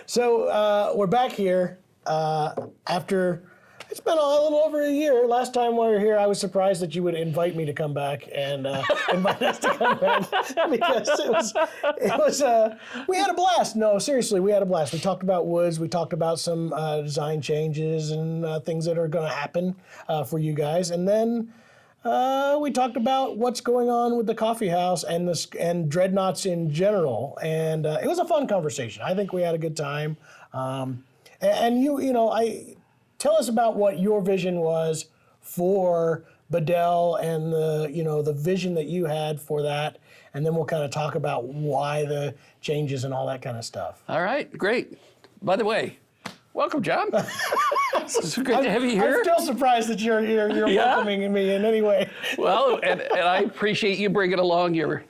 So we're back here after, it's been a little over a year. Last time we were here, I was surprised that you would invite me to come back and invite us to come back because we had a blast. No, seriously, we had a blast. We talked about woods. We talked about some design changes and things that are going to happen for you guys. And then we talked about what's going on with the coffee house and Dreadnoughts in general, and it was a fun conversation. I think we had a good time. And tell us about what your vision was for Bedell and the vision that you had for that, and then we'll kind of talk about why the changes and all that kind of stuff. All right, great. By the way, welcome, John. It's great to have you here. I'm still surprised that you're welcoming me in any way. Well, and I appreciate you bringing along your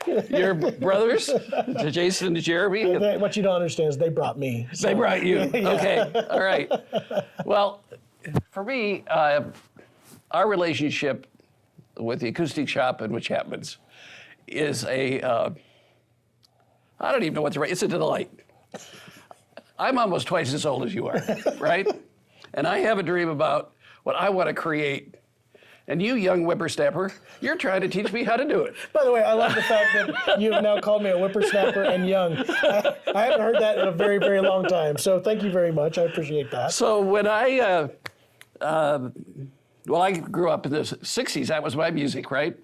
brothers, to Jason and to Jeremy. What you don't understand is they brought me. So. They brought you. Yeah. Okay, all right. Well, for me, our relationship with the Acoustic Shoppe and which happens is I don't even know what to write. It's a delight. I'm almost twice as old as you are, right? And I have a dream about what I want to create. And you, young whippersnapper, you're trying to teach me how to do it. By the way, I love the fact that you've now called me a whippersnapper and young. I haven't heard that in a very, very long time. So thank you very much. I appreciate that. So when I grew up in the 60s. That was my music, right?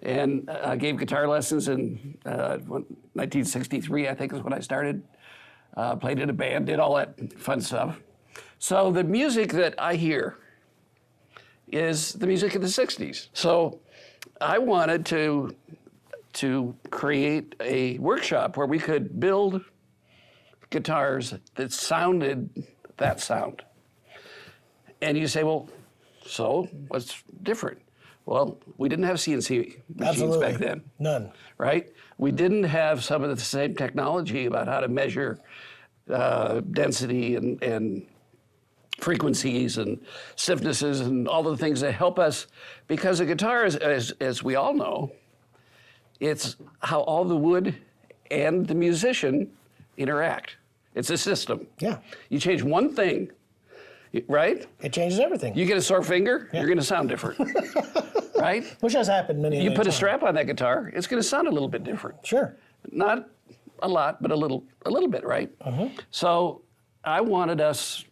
And I gave guitar lessons in 1963, I think is when I started. Played in a band, did all that fun stuff. So the music that I hear is the music of the 60s. So I wanted to create a workshop where we could build guitars that sounded that sound. And you say, well, so what's different? Well, we didn't have CNC machines back then. None. Right? We didn't have some of the same technology about how to measure density and frequencies and stiffnesses and all the things that help us, because a guitar, as we all know, it's how all the wood and the musician interact. It's a system. Yeah. You change one thing, right? It changes everything. You get a sore finger, You're going to sound different, right? Which has happened many times. You put a strap on that guitar, it's going to sound a little bit different. Sure. Not a lot, but a little bit, right? Uh-huh. So I wanted us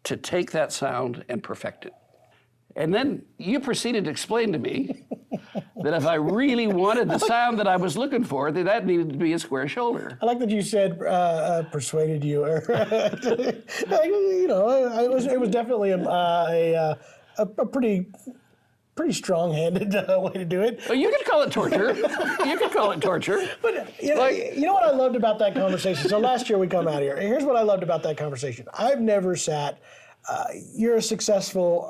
to take that sound and perfect it. And then you proceeded to explain to me that if I really wanted the sound that I was looking for, that needed to be a square shoulder. I like that you said persuaded you. It was definitely a pretty strong-handed way to do it. Well, you could call it torture. You could call it torture. But you know what I loved about that conversation? So last year we come out here. Here's what I loved about that conversation. I've never sat. You're a successful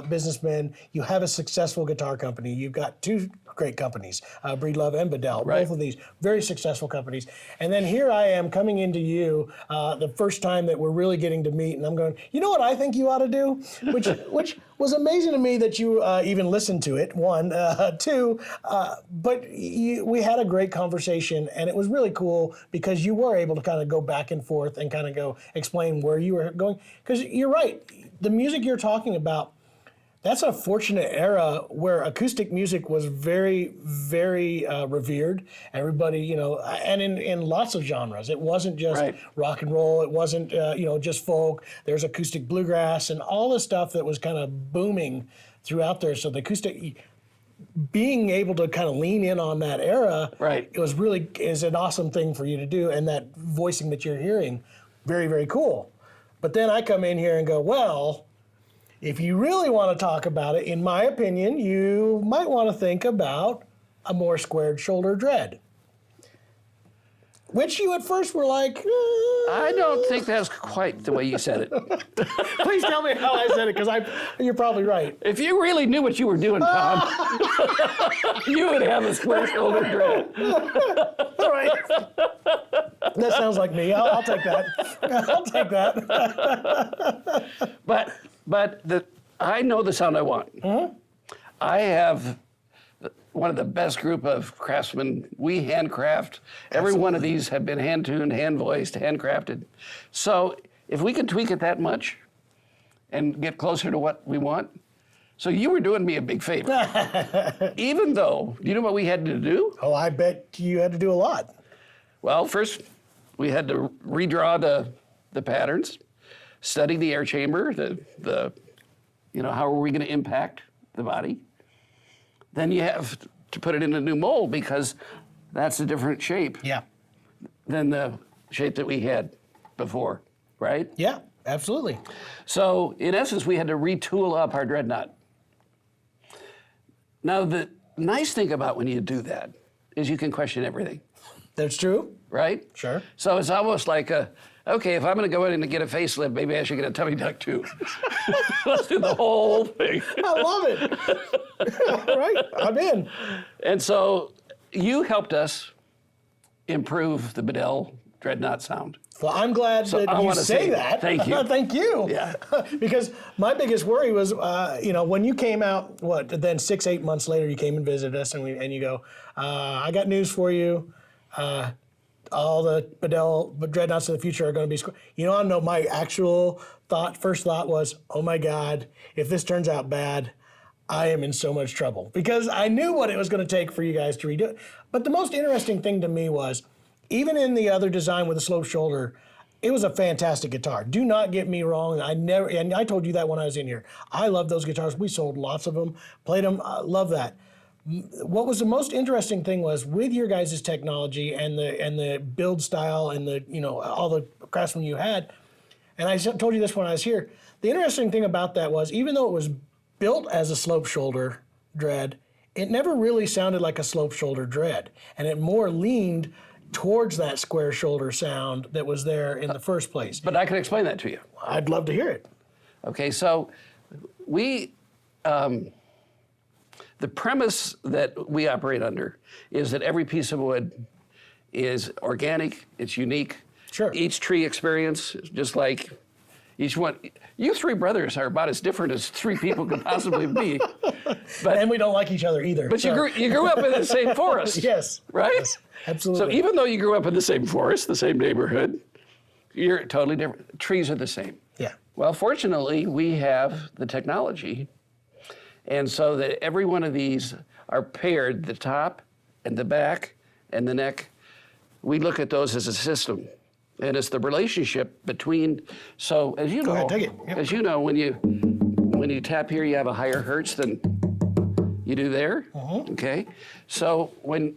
businessman. You have a successful guitar company. You've got two great companies, Breedlove and Bedell, right. Both of these very successful companies. And then here I am coming into you the first time that we're really getting to meet, and I'm going, you know what I think you ought to do? Which was amazing to me that you even listened to it, one. Two, but we had a great conversation, and it was really cool because you were able to kind of go back and forth and kind of go explain where you were going. Because you're right, the music you're talking about, that's a fortunate era where acoustic music was very, very revered. Everybody, and in lots of genres. It wasn't just right. rock and roll. It wasn't, just folk. There's acoustic bluegrass and all the stuff that was kind of booming throughout there. So the acoustic, being able to kind of lean in on that era, right. It was really is an awesome thing for you to do. And that voicing that you're hearing, very, very cool. But then I come in here and go, well, if you really want to talk about it, in my opinion, you might want to think about a more squared shoulder dread. Which you at first were like, I don't think that's quite the way you said it. Please tell me how I said it, because you're probably right. If you really knew what you were doing, Tom, you would have a square shoulder dread. All right. That sounds like me. I'll take that. I'll take that. But I know the sound I want. Mm-hmm. I have one of the best group of craftsmen. We handcraft. Every one of these have been hand-tuned, hand-voiced, handcrafted. So if we could tweak it that much and get closer to what we want, so you were doing me a big favor. Even though, do you know what we had to do? Oh, I bet you had to do a lot. Well, first we had to redraw the patterns, study the air chamber, how are we going to impact the body? Then you have to put it in a new mold because that's a different shape than the shape that we had before, right? Yeah, absolutely. So in essence, we had to retool up our Dreadnought. Now, the nice thing about when you do that is you can question everything. That's true. Right? Sure. So it's almost like, okay, if I'm going to go in and get a facelift, maybe I should get a tummy tuck too. Let's do the whole thing. I love it. Right? I'm in. And so you helped us improve the Bedell Dreadnought sound. Well, I'm glad that you say that. Thank you. Thank you. Yeah. Because my biggest worry was, when you came out, then 6-8 months later, you came and visited us, and you go, I got news for you. All the Bedell Dreadnoughts of the future are going to be square. I know my actual first thought was, oh my God, if this turns out bad, I am in so much trouble. Because I knew what it was going to take for you guys to redo it. But the most interesting thing to me was, even in the other design with the slope shoulder, it was a fantastic guitar. Do not get me wrong. And I told you that when I was in here. I love those guitars. We sold lots of them, played them, love that. What was the most interesting thing was with your guys' technology and the build style and all the craftsmen you had, and I told you this when I was here, the interesting thing about that was even though it was built as a slope shoulder dread, it never really sounded like a slope shoulder dread, and it more leaned towards that square shoulder sound that was there in the first place. But I can explain that to you. I'd love to hear it. Okay, so we, the premise that we operate under is that every piece of wood is organic, it's unique. Sure. Each tree experience, just like each one. You three brothers are about as different as three people could possibly be. And we don't like each other either. But you grew up in the same forest. Yes. Right? Yes, absolutely. So even though you grew up in the same forest, the same neighborhood, you're totally different. Trees are the same. Yeah. Well, fortunately, we have the technology, and so that every one of these are paired, the top and the back and the neck. We look at those as a system. And it's the relationship between, so as you know, Go ahead, take it. Yep. As you know, when you tap here, you have a higher hertz than you do there. Okay, so when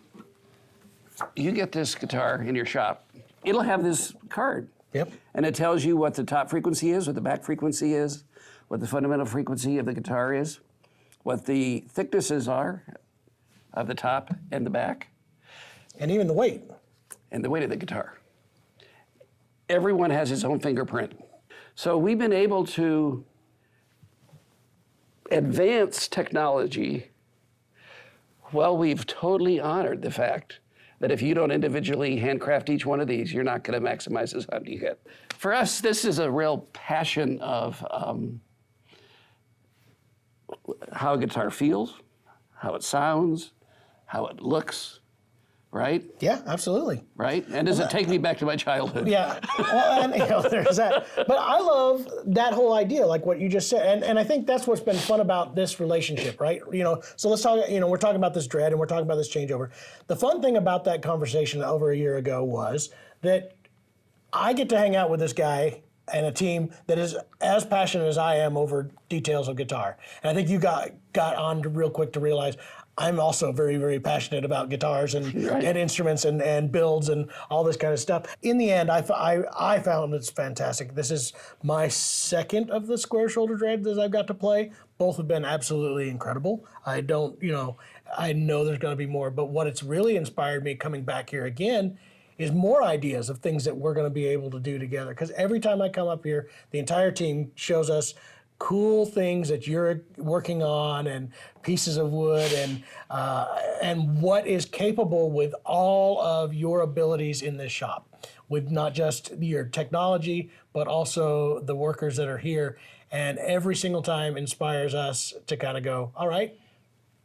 you get this guitar in your shop, it'll have this card. Yep. And it tells you what the top frequency is, what the back frequency is, what the fundamental frequency of the guitar is, what the thicknesses are of the top and the back. And even the weight. And the weight of the guitar. Everyone has his own fingerprint. So we've been able to advance technology while we've totally honored the fact that if you don't individually handcraft each one of these, you're not going to maximize the sound you get. For us, this is a real passion of how a guitar feels, how it sounds, how it looks, right? Yeah, absolutely. Right? And does it take me back to my childhood? Yeah, well, and, there's that. But I love that whole idea, like what you just said. And I think that's what's been fun about this relationship, right? So let's talk, we're talking about this dread and we're talking about this changeover. The fun thing about that conversation over a year ago was that I get to hang out with this guy and a team that is as passionate as I am over details of guitar. And I think you got on real quick to realize I'm also very, very passionate about guitars and instruments and builds and all this kind of stuff. In the end, I found it's fantastic. This is my second of the Square Shoulder Dread that I've got to play. Both have been absolutely incredible. I don't, I know there's going to be more, but what it's really inspired me coming back here again is more ideas of things that we're going to be able to do together. Because every time I come up here, the entire team shows us cool things that you're working on and pieces of wood and what is capable with all of your abilities in this shop, with not just your technology, but also the workers that are here. And every single time inspires us to kind of go, all right,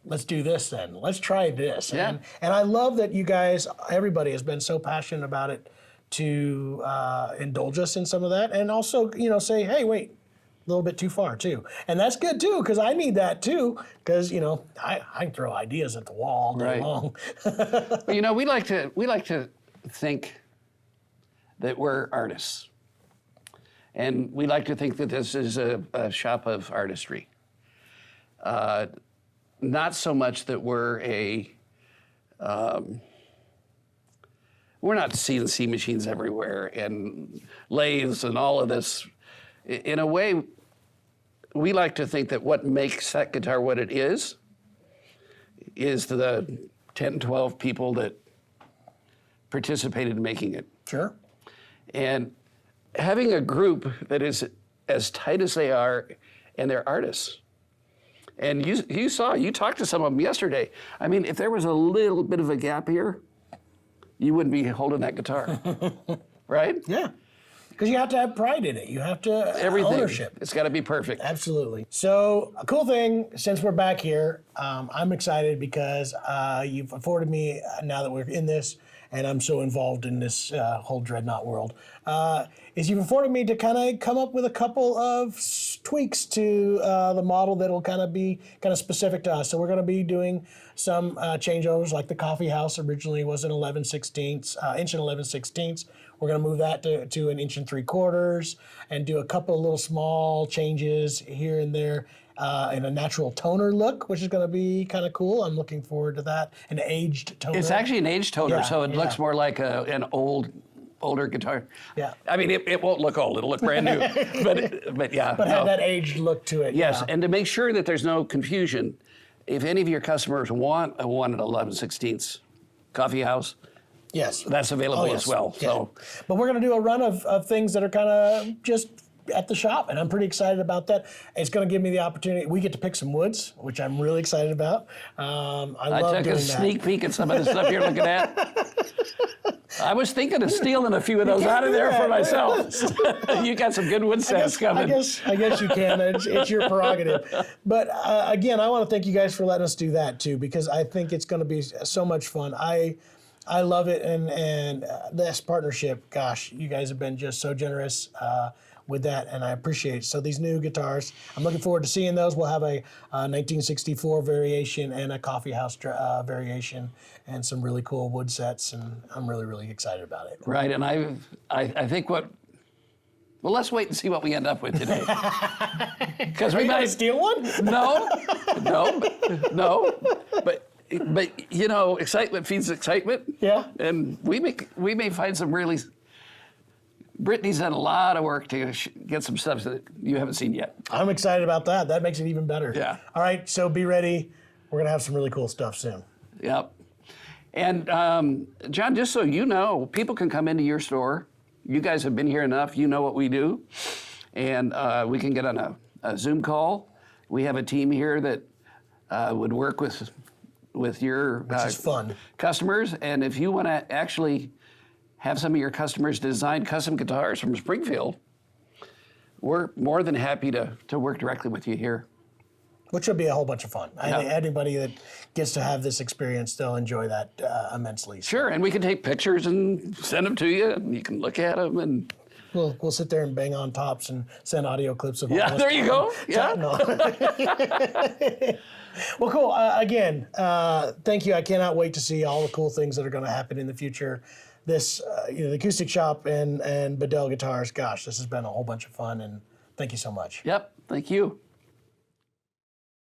let's do this then. Let's try this. Yeah. And I love that you guys, everybody has been so passionate about it to indulge us in some of that, and also, you know, say, hey, wait, a little bit too far too. And that's good too, because I need that too, because, you know, I can throw ideas at the wall all day long. Well, you know, we like to think that we're artists. And we like to think that this is a shop of artistry. Not so much that we're not CNC machines everywhere and lathes and all of this. In a way, we like to think that what makes that guitar what it is the 10, 12 people that participated in making it. Sure. And having a group that is as tight as they are, and they're artists. And you talked to some of them yesterday. I mean, if there was a little bit of a gap here, you wouldn't be holding that guitar, right? Yeah. Because you have to have pride in it. You have to Everything. Ownership. It's got to be perfect. Absolutely. So a cool thing, since we're back here, I'm excited because you've afforded me, now that we're in this, and I'm so involved in this whole Dreadnought world, is you've afforded me to kind of come up with a couple of tweaks to the model that'll kind of be kind of specific to us. So we're going to be doing some changeovers, like the coffee house originally was an 11/16, inch and 11/16. We're going to move that to an 1 3/4 and do a couple of little small changes here and there in a natural toner look, which is going to be kind of cool. I'm looking forward to that. An aged toner. It's actually an aged toner, Yeah, so it looks more like an older guitar. Yeah. I mean, it won't look old. It'll look brand new. but yeah. But have that aged look to it. Yes, yeah. and to make sure that there's no confusion, if any of your customers want a 1 11/16 coffee house, Yes. that's available yes. as well. Yeah. So, But we're going to do a run of things that are kind of just at the shop, and I'm pretty excited about that. It's going to give me the opportunity. We get to pick some woods, which I'm really excited about. I love took doing a that. sneak peek at some of the stuff you're looking at. I was thinking of stealing a few of those out of there for myself. You got some good wood sets coming. I guess you can. It's your prerogative. But again, I want to thank you guys for letting us do that too, because I think it's going to be so much fun. I love it, and this partnership, gosh, you guys have been just so generous with that, and I appreciate it. So these new guitars, I'm looking forward to seeing those. We'll have a 1964 variation and a coffee house variation, and some really cool wood sets, and I'm really, really excited about it. Right, and I think well, let's wait and see what we end up with today. Because we might steal one? No. But you know, excitement feeds excitement. Yeah. And we may find some really. Brittany's done a lot of work to get some stuff that you haven't seen yet. I'm excited about that. That makes it even better. Yeah. All right, so be ready. We're gonna have some really cool stuff soon. Yep. And John, just so you know, people can come into your store. You guys have been here enough. You know what we do, and we can get on a Zoom call. We have a team here that would work with your Which is fun. customers, and if you want to actually have some of your customers design custom guitars from Springfield, we're more than happy to work directly with you here. Which will be a whole bunch of fun. I Yeah. think anybody that gets to have this experience, they'll enjoy that immensely. So Sure, and we can take pictures and send them to you, and you can look at them. And we'll sit there and bang on tops and send audio clips of all yeah, this. there you go. Yeah. No. Well, cool. Again, thank you. I cannot wait to see all the cool things that are going to happen in the future. This, the Acoustic Shop and Bedell Guitars. Gosh, this has been a whole bunch of fun, and thank you so much. Yep. Thank you.